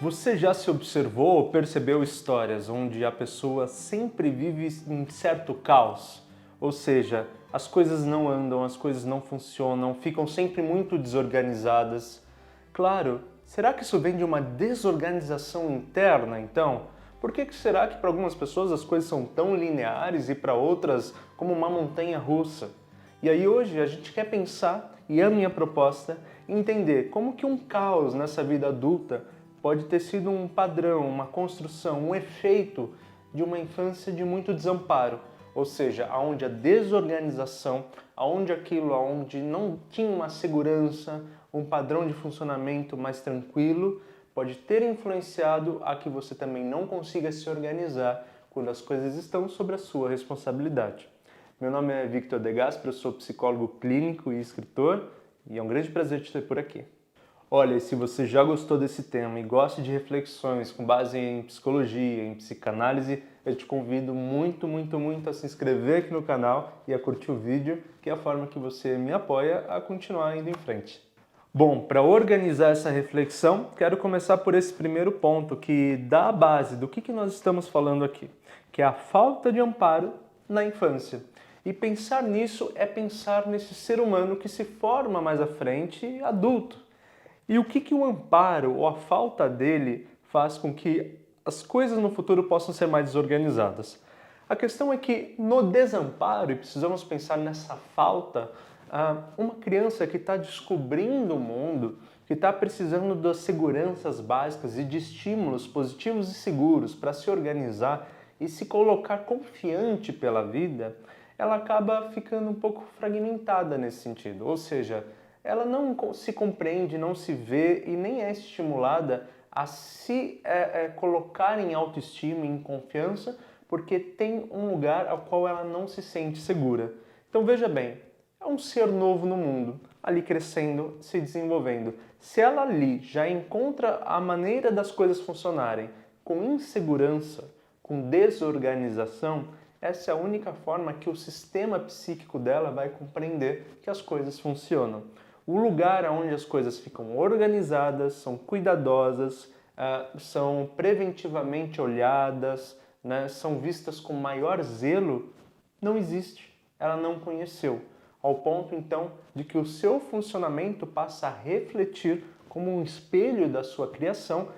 Você já se observou ou percebeu histórias onde a pessoa sempre vive em certo caos? Ou seja, as coisas não andam, as coisas não funcionam, ficam sempre muito desorganizadas. Claro, será que isso vem de uma desorganização interna, então? Por que será que para algumas pessoas as coisas são tão lineares e para outras como uma montanha russa? E aí hoje a gente quer pensar, e a minha proposta, entender como que um caos nessa vida adulta pode ter sido um padrão, uma construção, um efeito de uma infância de muito desamparo, ou seja, aonde a desorganização, aonde não tinha uma segurança, um padrão de funcionamento mais tranquilo, pode ter influenciado a que você também não consiga se organizar quando as coisas estão sob a sua responsabilidade. Meu nome é Victor De Gasperi, eu sou psicólogo clínico e escritor e é um grande prazer te ter por aqui. Olha, e se você já gostou desse tema e gosta de reflexões com base em psicologia, em psicanálise, eu te convido muito a se inscrever aqui no canal e a curtir o vídeo, que é a forma que você me apoia a continuar indo em frente. Bom, para organizar essa reflexão, quero começar por esse primeiro ponto que dá a base do que nós estamos falando aqui, que é a falta de amparo na infância. E pensar nisso é pensar nesse ser humano que se forma mais à frente, adulto. E o que o amparo ou a falta dele faz com que as coisas no futuro possam ser mais desorganizadas? A questão é que no desamparo, e precisamos pensar nessa falta, uma criança que está descobrindo o mundo, que está precisando das seguranças básicas e de estímulos positivos e seguros para se organizar e se colocar confiante pela vida, ela acaba ficando um pouco fragmentada nesse sentido. Ou seja, ela não se compreende, não se vê e nem é estimulada a se colocar em autoestima, em confiança, porque tem um lugar ao qual ela não se sente segura. Então veja bem, é um ser novo no mundo, ali crescendo, se desenvolvendo. Se ela ali já encontra a maneira das coisas funcionarem com insegurança, com desorganização, essa é a única forma que o sistema psíquico dela vai compreender que as coisas funcionam. O lugar onde as coisas ficam organizadas, são cuidadosas, são preventivamente olhadas, né, são vistas com maior zelo, não existe. Ela não conheceu. Ao ponto, então, de que o seu funcionamento passa a refletir como um espelho da sua criação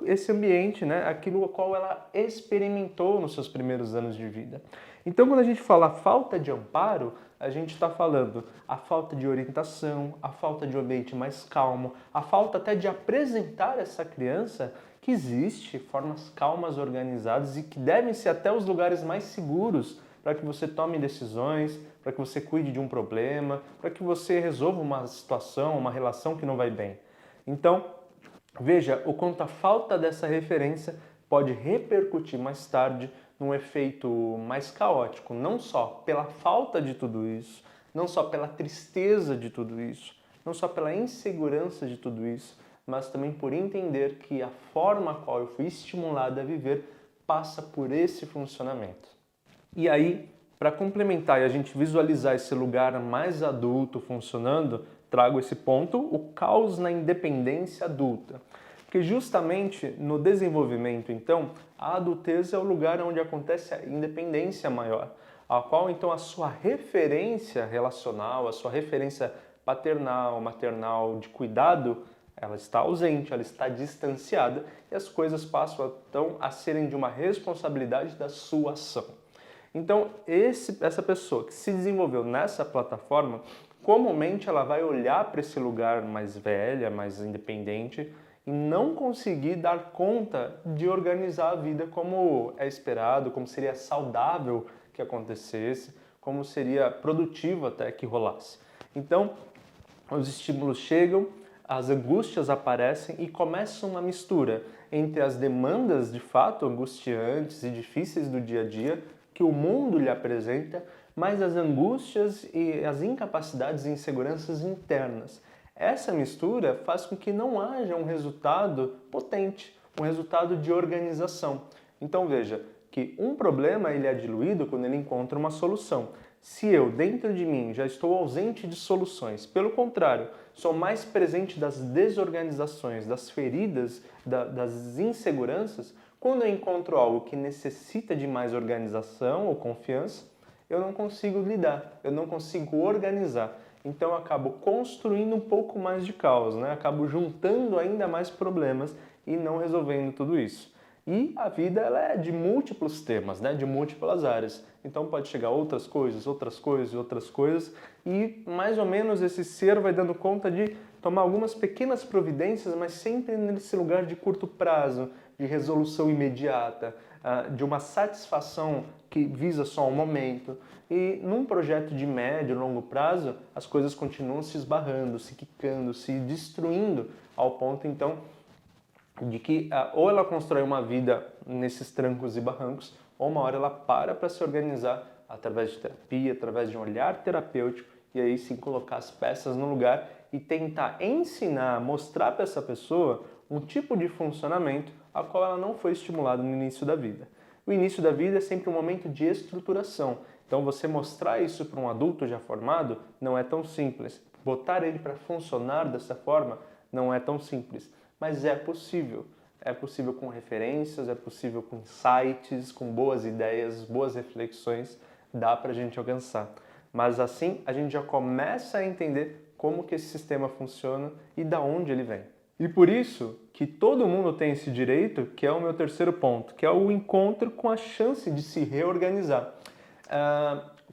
esse ambiente, né, aquilo ao qual ela experimentou nos seus primeiros anos de vida. Então, quando a gente fala falta de amparo, a gente está falando a falta de orientação, a falta de um ambiente mais calmo, a falta até de apresentar essa criança que existe formas calmas, organizadas e que devem ser até os lugares mais seguros para que você tome decisões, para que você cuide de um problema, para que você resolva uma situação, uma relação que não vai bem. Então, veja o quanto a falta dessa referência pode repercutir mais tarde num efeito mais caótico, não só pela falta de tudo isso, não só pela tristeza de tudo isso, não só pela insegurança de tudo isso, mas também por entender que a forma a qual eu fui estimulado a viver passa por esse funcionamento. E aí, para complementar e a gente visualizar esse lugar mais adulto funcionando, trago esse ponto, o caos na independência adulta. Porque justamente no desenvolvimento, então, a adultez é o lugar onde acontece a independência maior, a qual então a sua referência relacional, a sua referência paternal, maternal, de cuidado, ela está ausente, ela está distanciada e as coisas passam então a serem de uma responsabilidade da sua ação. Então, essa pessoa que se desenvolveu nessa plataforma, comumente ela vai olhar para esse lugar mais velha, mais independente e não conseguir dar conta de organizar a vida como é esperado, como seria saudável que acontecesse, como seria produtivo até que rolasse. Então, os estímulos chegam, as angústias aparecem e começa uma mistura entre as demandas de fato angustiantes e difíceis do dia a dia que o mundo lhe apresenta, mas as angústias e as incapacidades e inseguranças internas. Essa mistura faz com que não haja um resultado potente, um resultado de organização. Então veja, que um problema ele é diluído quando ele encontra uma solução. Se eu, dentro de mim, já estou ausente de soluções, pelo contrário, sou mais presente das desorganizações, das feridas, das inseguranças, quando eu encontro algo que necessita de mais organização ou confiança, eu não consigo lidar, eu não consigo organizar. Então eu acabo construindo um pouco mais de caos, né? Acabo juntando ainda mais problemas e não resolvendo tudo isso. E a vida ela é de múltiplos temas, né? De múltiplas áreas. Então pode chegar outras coisas, outras coisas, outras coisas e mais ou menos esse ser vai dando conta de tomar algumas pequenas providências, mas sempre nesse lugar de curto prazo, de resolução imediata, de uma satisfação que visa só um momento. E num projeto de médio e longo prazo, as coisas continuam se esbarrando, se quicando, se destruindo, ao ponto então de que ou ela constrói uma vida nesses trancos e barrancos, ou uma hora ela para se organizar através de terapia, através de um olhar terapêutico, e aí sim colocar as peças no lugar e tentar ensinar, mostrar para essa pessoa um tipo de funcionamento a qual ela não foi estimulada no início da vida. O início da vida é sempre um momento de estruturação. Então você mostrar isso para um adulto já formado não é tão simples. Botar ele para funcionar dessa forma não é tão simples, mas é possível. É possível com referências, é possível com insights, com boas ideias, boas reflexões, dá para a gente alcançar. Mas assim a gente já começa a entender como que esse sistema funciona e da onde ele vem. E por isso que todo mundo tem esse direito, que é o meu terceiro ponto, que é o encontro com a chance de se reorganizar.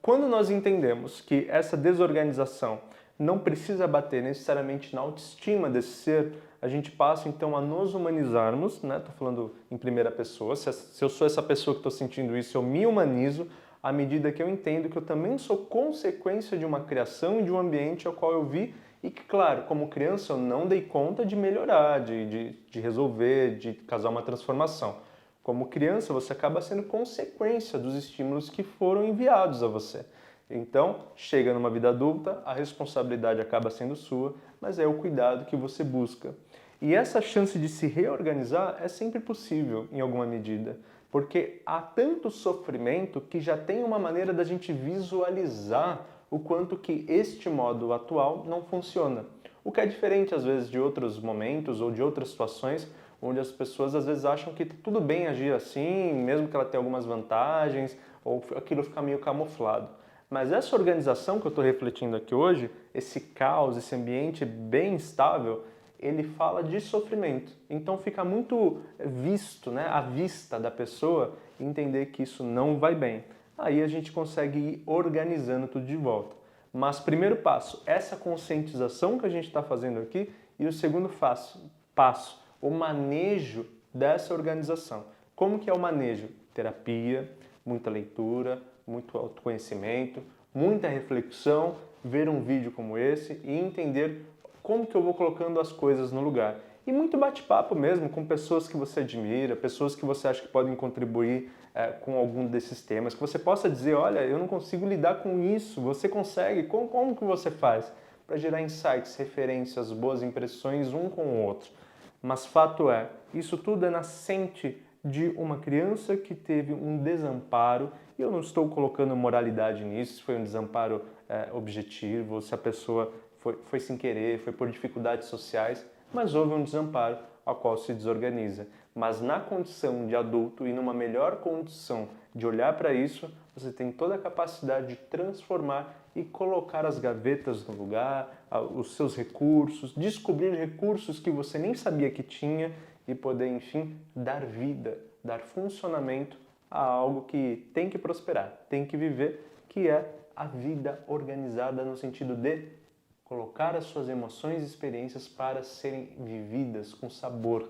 Quando nós entendemos que essa desorganização não precisa bater necessariamente na autoestima desse ser, a gente passa então a nos humanizarmos, né? Estou falando em primeira pessoa, se eu sou essa pessoa que estou sentindo isso, eu me humanizo à medida que eu entendo que eu também sou consequência de uma criação e de um ambiente ao qual eu vi e que, claro, como criança eu não dei conta de melhorar, de resolver, de causar uma transformação. Como criança, você acaba sendo consequência dos estímulos que foram enviados a você. Então, chega numa vida adulta, a responsabilidade acaba sendo sua, mas é o cuidado que você busca. E essa chance de se reorganizar é sempre possível, em alguma medida, porque há tanto sofrimento que já tem uma maneira da gente visualizar o quanto que este modo atual não funciona. O que é diferente, às vezes, de outros momentos ou de outras situações onde as pessoas, às vezes, acham que tudo bem agir assim, mesmo que ela tenha algumas vantagens, ou aquilo fica meio camuflado. Mas essa organização que eu estou refletindo aqui hoje, esse caos, esse ambiente bem instável, ele fala de sofrimento. Então fica muito visto, né, à vista da pessoa, entender que isso não vai bem. Aí a gente consegue ir organizando tudo de volta. Mas primeiro passo, essa conscientização que a gente está fazendo aqui, e o segundo passo, o manejo dessa organização. Como que é o manejo? Terapia, muita leitura, muito autoconhecimento, muita reflexão, ver um vídeo como esse e entender como que eu vou colocando as coisas no lugar. E muito bate-papo mesmo com pessoas que você admira, pessoas que você acha que podem contribuir com algum desses temas, que você possa dizer, olha, eu não consigo lidar com isso, você consegue, como que você faz? Para gerar insights, referências, boas impressões um com o outro. Mas fato é, isso tudo é nascente de uma criança que teve um desamparo, e eu não estou colocando moralidade nisso, se foi um desamparo objetivo, se a pessoa foi sem querer, foi por dificuldades sociais, mas houve um desamparo ao qual se desorganiza. Mas na condição de adulto e numa melhor condição de olhar para isso, você tem toda a capacidade de transformar e colocar as gavetas no lugar, os seus recursos, descobrir recursos que você nem sabia que tinha e poder, enfim, dar vida, dar funcionamento a algo que tem que prosperar, tem que viver, que é a vida organizada no sentido de colocar as suas emoções e experiências para serem vividas com sabor.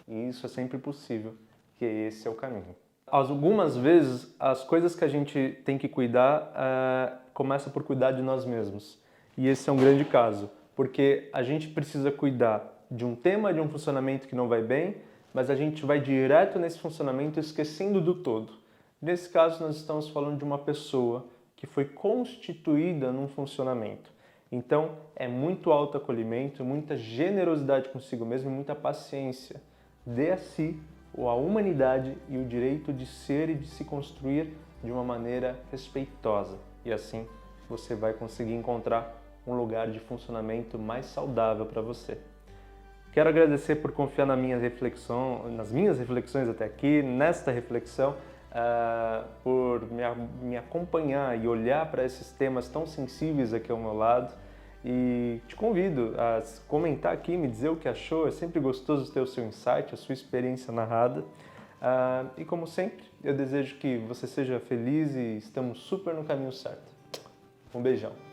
E isso é sempre possível, que esse é o caminho. Algumas vezes, as coisas que a gente tem que cuidar começa por cuidar de nós mesmos. E esse é um grande caso, porque a gente precisa cuidar de um tema, de um funcionamento que não vai bem, mas a gente vai direto nesse funcionamento esquecendo do todo. Nesse caso, nós estamos falando de uma pessoa que foi constituída num funcionamento. Então, é muito autoacolhimento, muita generosidade consigo mesmo e muita paciência. Dê a si a humanidade e o direito de ser e de se construir de uma maneira respeitosa. E assim você vai conseguir encontrar um lugar de funcionamento mais saudável para você. Quero agradecer por confiar nas minhas reflexões até aqui, nesta reflexão, por me acompanhar e olhar para esses temas tão sensíveis aqui ao meu lado. E te convido a comentar aqui, me dizer o que achou. É sempre gostoso ter o seu insight, a sua experiência narrada. E como sempre, eu desejo que você seja feliz e estamos super no caminho certo. Um beijão.